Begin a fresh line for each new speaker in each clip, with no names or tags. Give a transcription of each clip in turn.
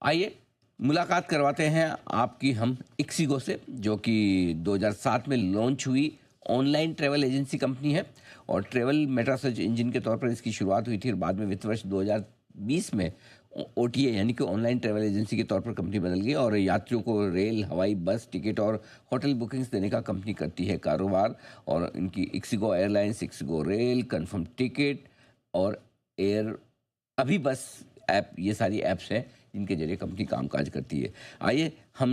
आइए मुलाकात करवाते हैं आपकी हम इक्सिगो से, जो कि 2007 में लॉन्च हुई ऑनलाइन ट्रैवल एजेंसी कंपनी है। और ट्रैवल मेटा सर्च इंजन के तौर पर इसकी शुरुआत हुई थी और बाद में वित्त वर्ष 2020 में ओटीए यानी कि ऑनलाइन ट्रैवल एजेंसी के तौर पर कंपनी बदल गई और यात्रियों को रेल, हवाई, बस टिकट और होटल बुकिंग्स देने का कंपनी करती है कारोबार। और इनकी ixigo airlines, ixigo rail, confirm ticket और एयर अभी बस ऐप, ये सारी ऐप्स हैं जिनके जरिए कंपनी कामकाज करती है। आइए हम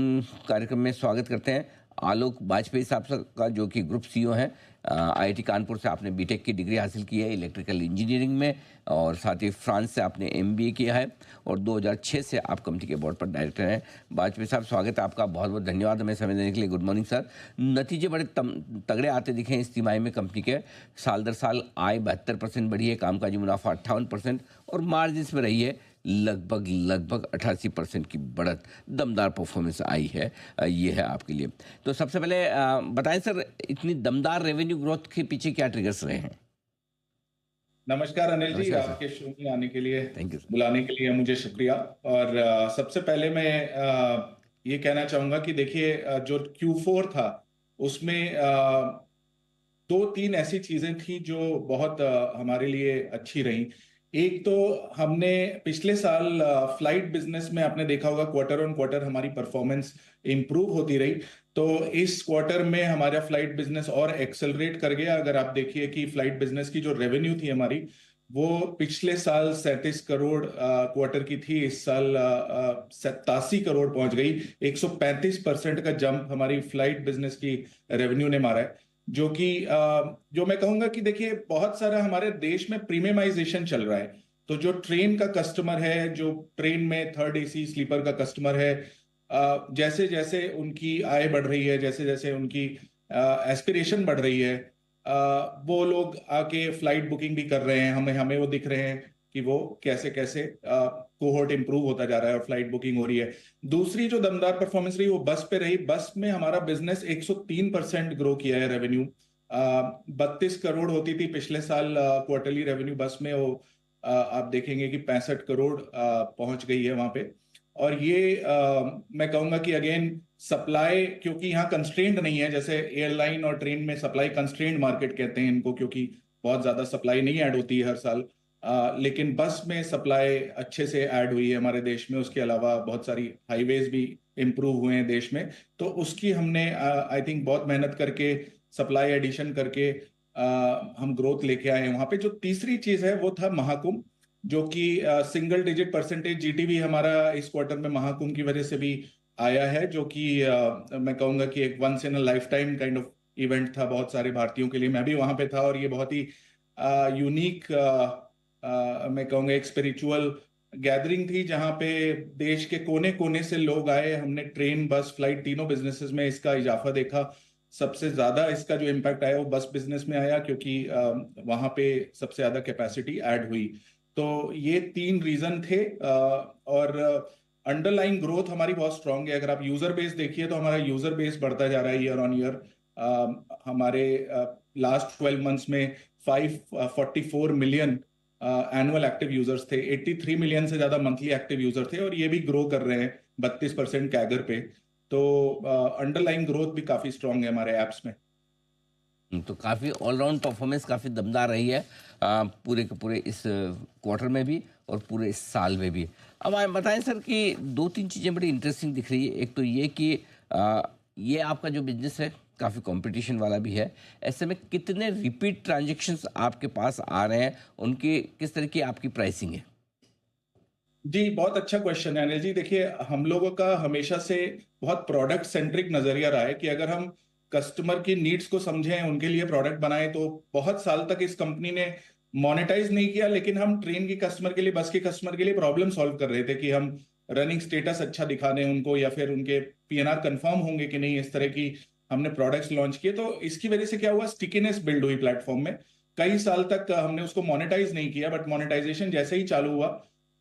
कार्यक्रम में स्वागत करते हैं आलोक बाजपेयी साहब का, जो कि ग्रुप सीईओ हैं। आईआईटी कानपुर से आपने बीटेक की डिग्री हासिल की है इलेक्ट्रिकल इंजीनियरिंग में, और साथ ही फ्रांस से आपने एमबीए किया है और 2006 से आप कंपनी के बोर्ड पर डायरेक्टर हैं। बाजपेयी साहब, स्वागत है आपका, बहुत बहुत धन्यवाद हमें समय देने के लिए। Good morning sir. नतीजे बड़े तगड़े आते दिखे हैं इस तिमाही में कंपनी के। साल दर साल आय 72% बढ़ी है, कामकाजी मुनाफा 58% और मार्जिन में रही है लगभग 88% की बढ़त, दमदार परफॉर्मेंस आई है। ये है आपके लिए। तो सबसे पहले बताएं सर, इतनी दमदार रेवेन्यू ग्रोथ के पीछे क्या ट्रिगर्स रहे हैं?
नमस्कार अनिल जी,
नमस्कार सर।
आपके शो में आने के लिए,
थैंक यू सर।
बुलाने के लिए मुझे शुक्रिया। और सबसे पहले मैं ये कहना चाहूंगा कि देखिए, जो Q4 था उसमें दो तीन ऐसी चीजें थी जो बहुत हमारे लिए अच्छी रही। एक तो हमने पिछले साल फ्लाइट बिजनेस में आपने देखा होगा, क्वार्टर ऑन क्वार्टर हमारी परफॉर्मेंस इंप्रूव होती रही। तो इस क्वार्टर में हमारा फ्लाइट बिजनेस और एक्सेलरेट कर गया। अगर आप देखिए कि फ्लाइट बिजनेस की जो रेवेन्यू थी हमारी, वो पिछले साल 37 करोड़ क्वार्टर की थी, इस साल 87 करोड़ पहुंच गई। 135% का जंप हमारी फ्लाइट बिजनेस की रेवेन्यू ने मारा है। जो कि जो मैं कहूंगा कि देखिए, बहुत सारा हमारे देश में प्रीमियमाइजेशन चल रहा है। तो जो ट्रेन का कस्टमर है, जो ट्रेन में थर्ड एसी स्लीपर का कस्टमर है, जैसे जैसे उनकी आय बढ़ रही है, जैसे जैसे उनकी एस्पिरेशन बढ़ रही है, वो लोग आके फ्लाइट बुकिंग भी कर रहे हैं। हमें हमें वो दिख रहे हैं कि वो कैसे कैसे कोहोर्ट इंप्रूव होता जा रहा है और फ्लाइट बुकिंग हो रही है। दूसरी जो दमदार परफॉर्मेंस रही वो बस पे रही। बस में हमारा बिजनेस 103% ग्रो किया है। रेवेन्यू 32 करोड़ होती थी पिछले साल क्वार्टरली रेवेन्यू बस में, वो आप देखेंगे कि 65 करोड़ पहुंच गई है वहां पे। और ये मैं कहूंगा कि अगेन सप्लाई, क्योंकि यहाँ कंस्ट्रेंट नहीं है, जैसे एयरलाइन और ट्रेन में सप्लाई कंस्ट्रेंट मार्केट कहते हैं इनको, क्योंकि बहुत ज्यादा सप्लाई नहीं ऐड होती है हर साल। लेकिन बस में सप्लाई अच्छे से ऐड हुई है हमारे देश में। उसके अलावा बहुत सारी हाईवेज भी इंप्रूव हुए हैं देश में। तो उसकी हमने आई थिंक बहुत मेहनत करके, सप्लाई एडिशन करके हम ग्रोथ लेके आए हैं वहां पे। जो तीसरी चीज है वो था महाकुंभ, जो कि सिंगल डिजिट परसेंटेज जीटीवी हमारा इस क्वार्टर में महाकुंभ की वजह से भी आया है। जो कि मैं कहूंगा कि एक once in a life time kind of event था बहुत सारे भारतीयों के लिए। मैं भी वहां पे था और ये बहुत ही यूनिक, मैं कहूंगा एक स्पिरिचुअल गैदरिंग थी, जहां पे देश के कोने कोने से लोग आए। हमने ट्रेन, बस, फ्लाइट तीनों बिजनेसेस में इसका इजाफा देखा। सबसे ज्यादा इसका जो इम्पैक्ट आया वो बस बिजनेस में आया, क्योंकि वहां पे सबसे ज्यादा कैपेसिटी ऐड हुई। तो ये तीन रीजन थे। और अंडरलाइन ग्रोथ हमारी बहुत स्ट्रांग है। अगर आप यूजर बेस देखिए तो हमारा यूजर बेस बढ़ता जा रहा है ईयर ऑन ईयर। हमारे लास्ट 12 मंथ्स में 544 मिलियन एनुअल एक्टिव यूजर्स थे। 83 मिलियन से ज्यादा मंथली एक्टिव यूजर थे, और ये भी ग्रो कर रहे हैं 32% कैगर पे। तो अंडरलाइन ग्रोथ भी काफी स्ट्रांग है हमारे एप्स में।
तो काफ़ी ऑलराउंड परफॉर्मेंस काफ़ी दमदार रही है पूरे के पूरे इस क्वार्टर में भी और पूरे इस साल में भी। अब आप बताएं सर कि दो तीन चीज़ें बड़ी इंटरेस्टिंग दिख रही है। एक तो ये कि ये आपका जो बिजनेस है काफ़ी कंपटीशन वाला भी है। ऐसे में कितने रिपीट ट्रांजेक्शन्स आपके पास आ रहे हैं, उनकी किस तरह की आपकी प्राइसिंग है?
जी, बहुत अच्छा क्वेश्चन है अनिल जी। देखिए, हम लोगों का हमेशा से बहुत प्रोडक्ट सेंट्रिक नजरिया रहा है कि अगर हम कस्टमर की नीड्स को समझें, उनके लिए प्रोडक्ट बनाएं। तो बहुत साल तक इस कंपनी ने मोनेटाइज नहीं किया, लेकिन हम ट्रेन की कस्टमर के लिए, बस के कस्टमर के लिए प्रॉब्लम सॉल्व कर रहे थे कि हम रनिंग स्टेटस अच्छा दिखा दें उनको, या फिर उनके पीएनआर कंफर्म होंगे कि नहीं। इस तरह की हमने प्रोडक्ट्स लॉन्च किए। तो इसकी वजह से क्या हुआ, स्टिकीनेस बिल्ड हुई प्लेटफॉर्म में। कई साल तक हमने उसको मोनेटाइज नहीं किया, बट मोनेटाइजेशन जैसे ही चालू हुआ,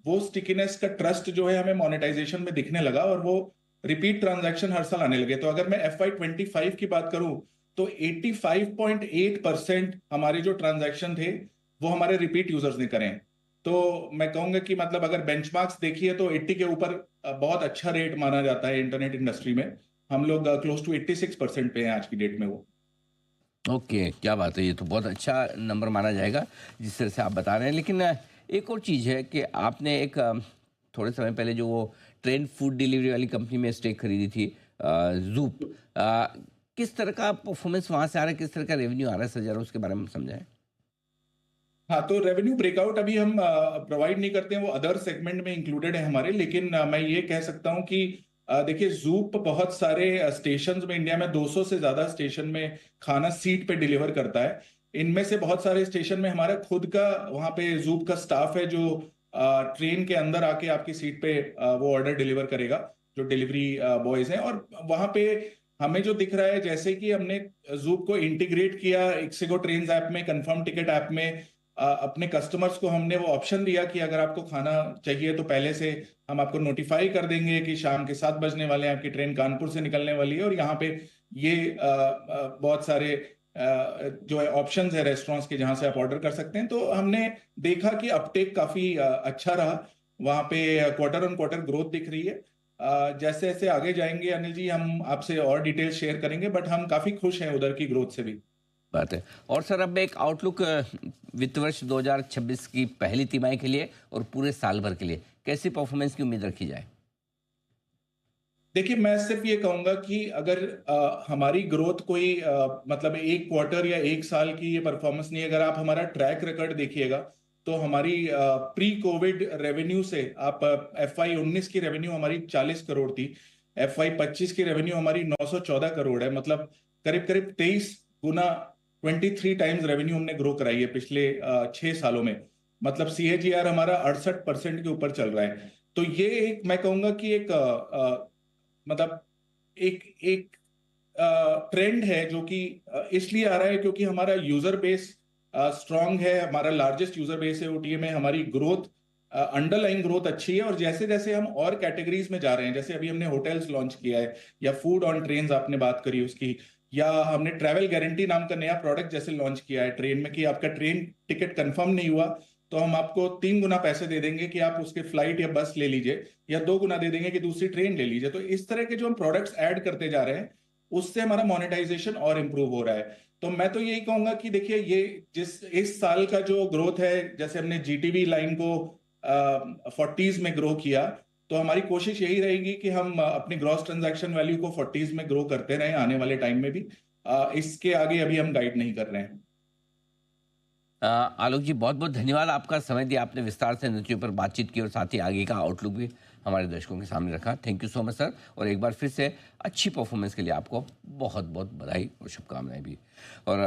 वो स्टिकीनेस का ट्रस्ट जो है हमें मोनेटाइजेशन में दिखने लगा, और वो रिपीट ट्रांजैक्शन हर साल आने लगे। तो अगर मैं FY25 की बात करूं, तो 85.8% हमारे जो ट्रांजैक्शन थे वो हमारे रिपीट यूजर्स ने करें। तो मैं कहूंगा कि मतलब अगर बेंचमार्क्स देखिए तो 80 के ऊपर बहुत अच्छा रेट माना जाता है इंटरनेट इंडस्ट्री में। हम लोग क्लोज टू 86% पे हैं आज की डेट में वो।
ओके, क्या बात है! ये तो बहुत अच्छा नंबर माना जाएगा, जिस तरह से आप बता रहे हैं। लेकिन एक और चीज़ है कि आपने एक थोड़े समय पहले जो वो ट्रेंड फूड डिलीवरी वाली कंपनी में स्टेक खरीदी थी ज़ूप। किस तरह का परफॉर्मेंस वहाँ से आ रहा है, किस तरह का रेवेन्यू आ रहा है सर, ज़रा उसके बारे में समझाएँ?
हाँ, तो रेवेन्यू ब्रेकआउट अभी हम प्रोवाइड नहीं करते हैं, वो अदर सेगमेंट में इंक्लूडेड है हमारे। लेकिन मैं ये कह सकता हूँ कि देखिए, जूप बहुत सारे स्टेशंस में, इंडिया में 200 से ज्यादा स्टेशन में खाना सीट पे डिलीवर करता है। इनमें से बहुत सारे स्टेशन में हमारा खुद का वहाँ पे जूप का स्टाफ है, जो ट्रेन के अंदर आके आपकी सीट पे वो ऑर्डर डिलीवर करेगा, जो डिलीवरी बॉयज हैं। और वहाँ पे हमें जो दिख रहा है, जैसे कि हमने जूप को इंटीग्रेट किया इक्सिगो ट्रेन्स ऐप में, कंफर्म टिकट ऐप में, अपने कस्टमर्स को हमने वो ऑप्शन दिया कि अगर आपको खाना चाहिए तो पहले से हम आपको नोटिफाई कर देंगे कि शाम के 7 बजने वाले हैं, आपकी ट्रेन कानपुर से निकलने वाली है। और यहाँ पे ये बहुत सारे जो है ऑप्शंस है रेस्टोरेंट्स के, जहां से आप ऑर्डर कर सकते हैं। तो हमने देखा कि अपटेक काफी अच्छा रहा वहाँ पे। क्वार्टर ऑन क्वार्टर ग्रोथ दिख रही है। जैसे जैसे आगे जाएंगे अनिल जी, हम आपसे और डिटेल्स शेयर करेंगे, बट हम काफी खुश हैं उधर की ग्रोथ से भी।
बात है। और सर अब एक आउटलुक वित्त वर्ष 2026 की पहली तिमाही के लिए और पूरे साल भर के लिए कैसी परफॉर्मेंस की उम्मीद रखी जाए?
देखिए, मैं सिर्फ ये कहूंगा कि अगर हमारी ग्रोथ कोई मतलब एक क्वार्टर या एक साल की ये परफॉर्मेंस नहीं, अगर आप हमारा ट्रैक रिकॉर्ड देखिएगा तो हमारी प्री कोविड रेवेन्यू से, आप FY 19 की रेवेन्यू हमारी 40 करोड़ थी, FY 25 की रेवेन्यू हमारी 914 करोड़ है। मतलब करीब करीब 23 गुना, 23 टाइम्स रेवेन्यू हमने ग्रो कराई है पिछले 6 सालों में। मतलब CAGR हमारा 68% के ऊपर चल रहा है। तो ये एक, मैं कहूंगा कि एक मतलब एक एक ट्रेंड है जो कि इसलिए आ रहा है क्योंकि हमारा यूजर बेस स्ट्रांग है, हमारा लार्जेस्ट यूजर बेस है OTA में, हमारी ग्रोथ, अंडरलाइन ग्रोथ अच्छी है। और जैसे जैसे हम और कैटेगरीज में जा रहे हैं, जैसे अभी हमने होटल्स लॉन्च किया है, या फूड ऑन ट्रेन आपने बात करी उसकी, या हमने ट्रैवल गारंटी नाम का नया प्रोडक्ट जैसे लॉन्च किया है ट्रेन में, कि आपका ट्रेन टिकट कंफर्म नहीं हुआ तो हम आपको 3 गुना पैसे दे देंगे कि आप उसके फ्लाइट या बस ले लीजिए, या 2 गुना दे देंगे कि दूसरी ट्रेन ले लीजिए। तो इस तरह के जो हम प्रोडक्ट्स ऐड करते जा रहे हैं, उससे हमारा मोनेटाइजेशन और इम्प्रूव हो रहा है। तो मैं तो यही कहूंगा कि देखिए, ये जिस इस साल का जो ग्रोथ है, जैसे हमने GTV लाइन को 40s में ग्रो किया, तो हमारी कोशिश यही रहेगी कि हम अपनी ग्रॉस ट्रांजैक्शन वैल्यू को 40s में ग्रो करते रहें आने वाले टाइम में भी। इसके आगे अभी हम गाइड नहीं कर रहे हैं।
आलोक जी, बहुत बहुत धन्यवाद, आपका समय दिया, आपने विस्तार से नृत्यों पर बातचीत की और साथ ही आगे का आउटलुक भी हमारे दर्शकों के सामने रखा। Thank you so much sir. और एक बार फिर से अच्छी परफॉर्मेंस के लिए आपको बहुत बहुत बधाई और शुभकामनाएं भी। और